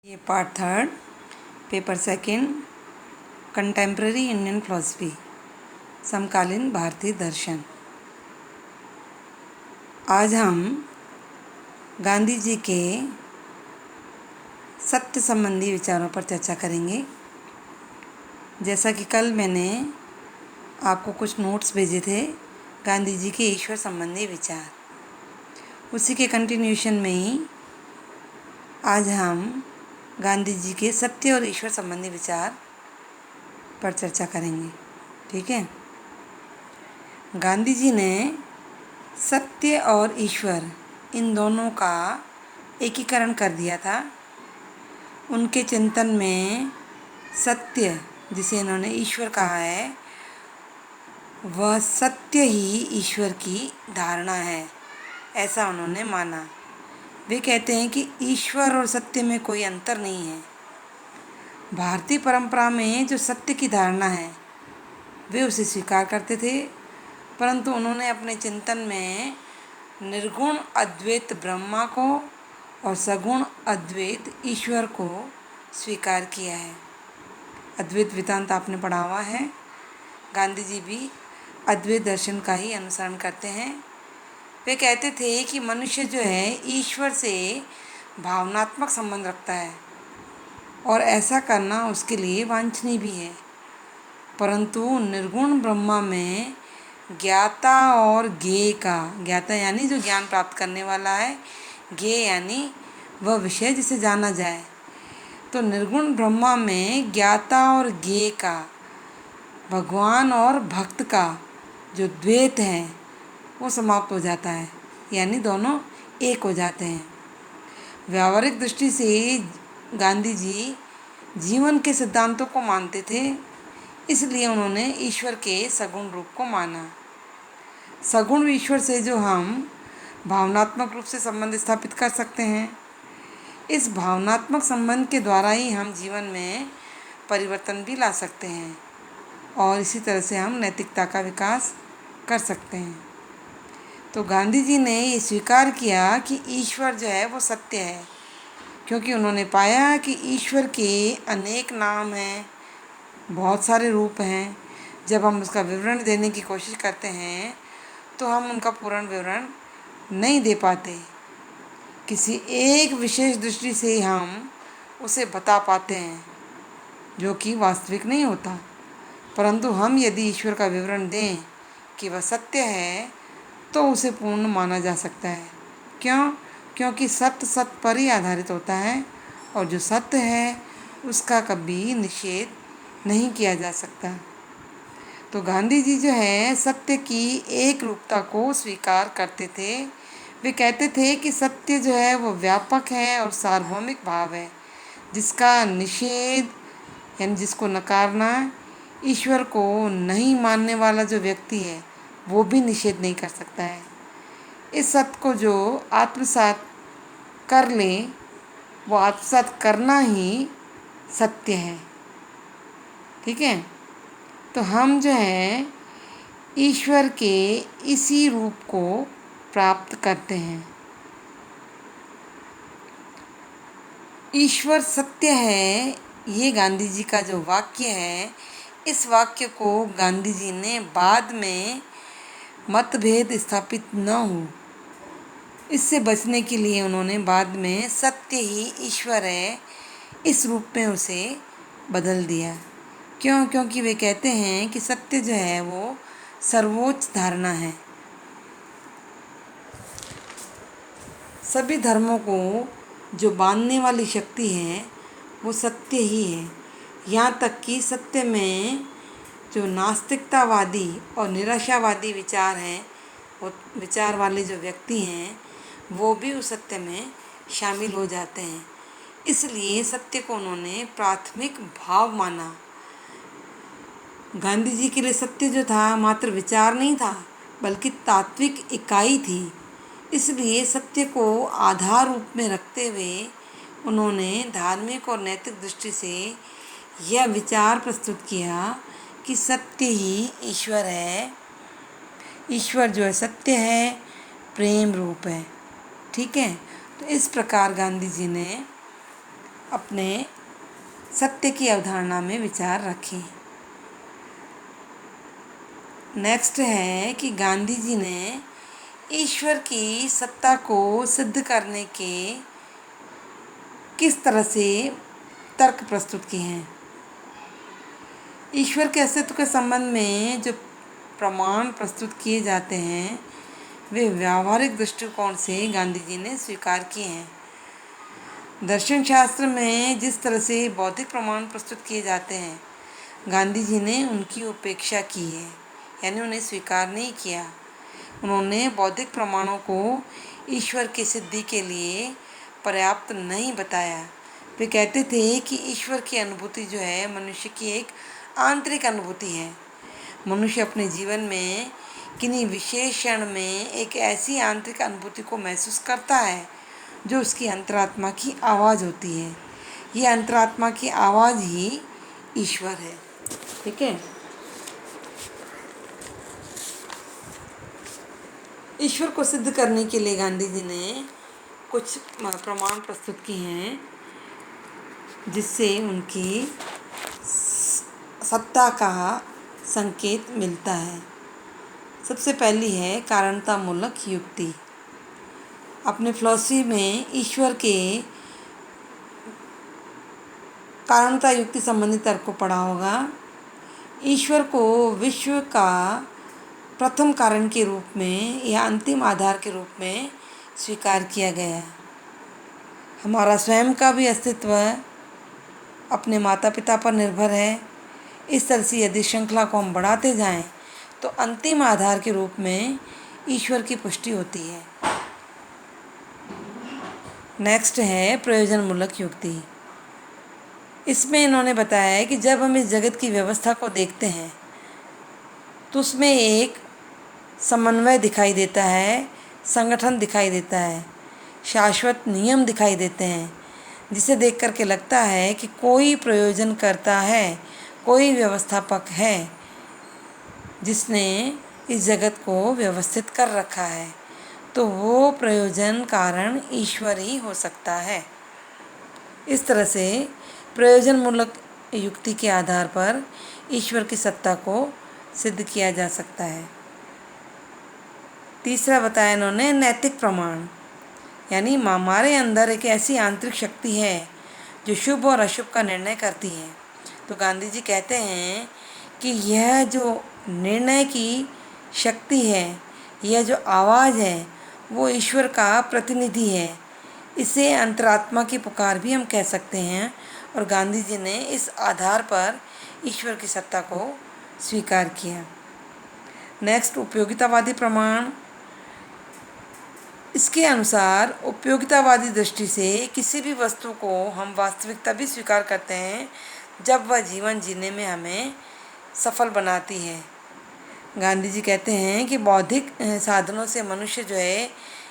ये part third, paper second, contemporary Indian philosophy, समकालीन भारतीय दर्शन। आज हम गांधी जी के सत्य संबंधी विचारों पर चर्चा करेंगे। जैसा कि कल मैंने आपको कुछ नोट्स भेजे थे गांधी जी के ईश्वर संबंधी विचार, उसी के कंटिन्यूशन में ही आज हम गांधी जी के सत्य और ईश्वर संबंधी विचार पर चर्चा करेंगे। ठीक है। गांधी जी ने सत्य और ईश्वर इन दोनों का एकीकरण कर दिया था। उनके चिंतन में सत्य, जिसे इन्होंने ईश्वर कहा है, वह सत्य ही ईश्वर की धारणा है, ऐसा उन्होंने माना। वे कहते हैं कि ईश्वर और सत्य में कोई अंतर नहीं है। भारतीय परंपरा में जो सत्य की धारणा है वे उसे स्वीकार करते थे, परंतु उन्होंने अपने चिंतन में निर्गुण अद्वैत ब्रह्मा को और सगुण अद्वैत ईश्वर को स्वीकार किया है। अद्वैत वेदांत आपने पढ़ा हुआ है। गांधी जी भी अद्वैत दर्शन का ही अनुसरण करते हैं। वे कहते थे कि मनुष्य जो है ईश्वर से भावनात्मक संबंध रखता है और ऐसा करना उसके लिए वांछनीय भी है, परंतु निर्गुण ब्रह्मा में ज्ञाता और ज्ञेय का, ज्ञाता यानी जो ज्ञान प्राप्त करने वाला है, ज्ञेय यानी वह विषय जिसे जाना जाए, तो निर्गुण ब्रह्मा में ज्ञाता और ज्ञेय का, भगवान और भक्त का जो द्वैत है वो समाप्त हो जाता है, यानी दोनों एक हो जाते हैं। व्यावहारिक दृष्टि से गांधी जी जीवन के सिद्धांतों को मानते थे, इसलिए उन्होंने ईश्वर के सगुण रूप को माना। सगुण ईश्वर से जो हम भावनात्मक रूप से संबंध स्थापित कर सकते हैं, इस भावनात्मक संबंध के द्वारा ही हम जीवन में परिवर्तन भी ला सकते हैं और इसी तरह से हम नैतिकता का विकास कर सकते हैं। तो गांधी जी ने ये स्वीकार किया कि ईश्वर जो है वो सत्य है, क्योंकि उन्होंने पाया कि ईश्वर के अनेक नाम हैं, बहुत सारे रूप हैं। जब हम उसका विवरण देने की कोशिश करते हैं तो हम उनका पूर्ण विवरण नहीं दे पाते। किसी एक विशेष दृष्टि से हम उसे बता पाते हैं, जो कि वास्तविक नहीं होता। परंतु हम यदि ईश्वर का विवरण दें कि वह सत्य है तो उसे पूर्ण माना जा सकता है। क्यों? क्योंकि सत्य सत्य पर ही आधारित होता है और जो सत्य है उसका कभी निषेध नहीं किया जा सकता। तो गांधी जी जो है सत्य की एक रूपता को स्वीकार करते थे। वे कहते थे कि सत्य जो है वो व्यापक है और सार्वभौमिक भाव है, जिसका निषेध यानी जिसको नकारना ईश्वर को नहीं मानने वाला जो व्यक्ति है वो भी निषेध नहीं कर सकता है। इस सत्य को जो आत्मसात कर ले, वो आत्मसात करना ही सत्य है। ठीक है। तो हम जो है ईश्वर के इसी रूप को प्राप्त करते हैं। ईश्वर सत्य है, ये गांधी जी का जो वाक्य है, इस वाक्य को गांधी जी ने बाद में मतभेद स्थापित न हो इससे बचने के लिए उन्होंने बाद में सत्य ही ईश्वर है इस रूप में उसे बदल दिया। क्यों? क्योंकि वे कहते हैं कि सत्य जो है वो सर्वोच्च धारणा है। सभी धर्मों को जो बांधने वाली शक्ति है वो सत्य ही है। यहाँ तक कि सत्य में जो नास्तिकतावादी और निराशावादी विचार हैं, वो विचार वाले जो व्यक्ति हैं वो भी उस सत्य में शामिल हो जाते हैं। इसलिए सत्य को उन्होंने प्राथमिक भाव माना। गांधी जी के लिए सत्य जो था मात्र विचार नहीं था, बल्कि तात्विक इकाई थी। इसलिए सत्य को आधार रूप में रखते हुए उन्होंने धार्मिक और नैतिक दृष्टि से यह विचार प्रस्तुत किया कि सत्य ही ईश्वर है। ईश्वर जो है सत्य है, प्रेम रूप है। ठीक है। तो इस प्रकार गांधी जी ने अपने सत्य की अवधारणा में विचार रखें। नेक्स्ट है कि गांधी जी ने ईश्वर की सत्ता को सिद्ध करने के किस तरह से तर्क प्रस्तुत किए हैं। ईश्वर के अस्तित्व के संबंध में जो प्रमाण प्रस्तुत किए जाते हैं वे व्यावहारिक दृष्टिकोण से गांधी जी ने स्वीकार किए हैं। दर्शन शास्त्र में जिस तरह से बौद्धिक प्रमाण प्रस्तुत किए जाते हैं गांधी जी ने उनकी उपेक्षा की है, यानी उन्हें स्वीकार नहीं किया। उन्होंने बौद्धिक प्रमाणों को ईश्वर की सिद्धि के लिए पर्याप्त नहीं बताया। वे कहते थे कि ईश्वर की अनुभूति जो है मनुष्य की एक आंतरिक अनुभूति है। मनुष्य अपने जीवन में किन्हीं विशेष क्षण में एक ऐसी आंतरिक अनुभूति को महसूस करता है जो उसकी अंतरात्मा की आवाज़ होती है। ये अंतरात्मा की आवाज़ ही ईश्वर है। ठीक है। ईश्वर को सिद्ध करने के लिए गांधी जी ने कुछ प्रमाण प्रस्तुत किए हैं जिससे उनकी सत्ता का संकेत मिलता है। सबसे पहली है कारणतामूलक युक्ति। अपने फिलॉसफी में ईश्वर के कारणता युक्ति संबंधी तर्क को पढ़ा होगा। ईश्वर को विश्व का प्रथम कारण के रूप में या अंतिम आधार के रूप में स्वीकार किया गया। हमारा स्वयं का भी अस्तित्व अपने माता पिता पर निर्भर है। इस तरह से यदि श्रृंखला को हम बढ़ाते जाएं तो अंतिम आधार के रूप में ईश्वर की पुष्टि होती है। नेक्स्ट है प्रयोजनमूलक युक्ति। इसमें इन्होंने बताया है कि जब हम इस जगत की व्यवस्था को देखते हैं तो उसमें एक समन्वय दिखाई देता है, संगठन दिखाई देता है, शाश्वत नियम दिखाई देते हैं, जिसे देख कर के लगता है कि कोई प्रयोजन करता है, कोई व्यवस्थापक है जिसने इस जगत को व्यवस्थित कर रखा है। तो वो प्रयोजन कारण ईश्वर ही हो सकता है। इस तरह से प्रयोजनमूलक युक्ति के आधार पर ईश्वर की सत्ता को सिद्ध किया जा सकता है। तीसरा बताया इन्होंने नैतिक प्रमाण, यानी हमारे अंदर एक ऐसी आंतरिक शक्ति है जो शुभ और अशुभ का निर्णय करती है। तो गांधी जी कहते हैं कि यह जो निर्णय की शक्ति है, यह जो आवाज़ है, वो ईश्वर का प्रतिनिधि है। इसे अंतरात्मा की पुकार भी हम कह सकते हैं। और गांधी जी ने इस आधार पर ईश्वर की सत्ता को स्वीकार किया। नेक्स्ट उपयोगितावादी प्रमाण। इसके अनुसार उपयोगितावादी दृष्टि से किसी भी वस्तु को हम वास्तविक तभी स्वीकार करते हैं जब वह जीवन जीने में हमें सफल बनाती है। गांधी जी कहते हैं कि बौद्धिक साधनों से मनुष्य जो है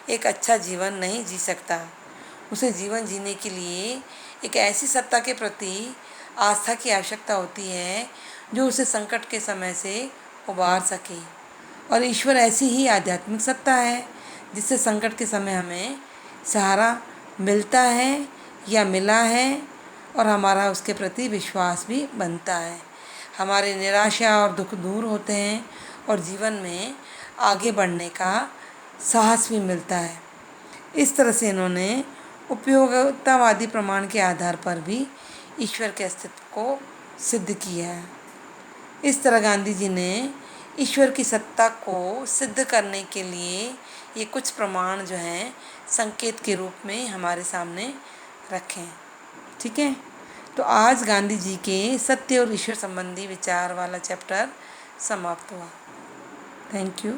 एक अच्छा जीवन नहीं जी सकता। उसे जीवन जीने के लिए एक ऐसी सत्ता के प्रति आस्था की आवश्यकता होती है जो उसे संकट के समय से उबार सके। और ईश्वर ऐसी ही आध्यात्मिक सत्ता है जिससे संकट के समय हमें सहारा मिलता है या मिला है और हमारा उसके प्रति विश्वास भी बनता है। हमारी निराशा और दुख दूर होते हैं और जीवन में आगे बढ़ने का साहस भी मिलता है। इस तरह से इन्होंने उपयोगितावादी प्रमाण के आधार पर भी ईश्वर के अस्तित्व को सिद्ध किया है। इस तरह गांधी जी ने ईश्वर की सत्ता को सिद्ध करने के लिए ये कुछ प्रमाण जो हैं संकेत के रूप में हमारे सामने रखें। ठीक है। तो आज गांधी जी के सत्य और ईश्वर संबंधी विचार वाला चैप्टर समाप्त हुआ। Thank you.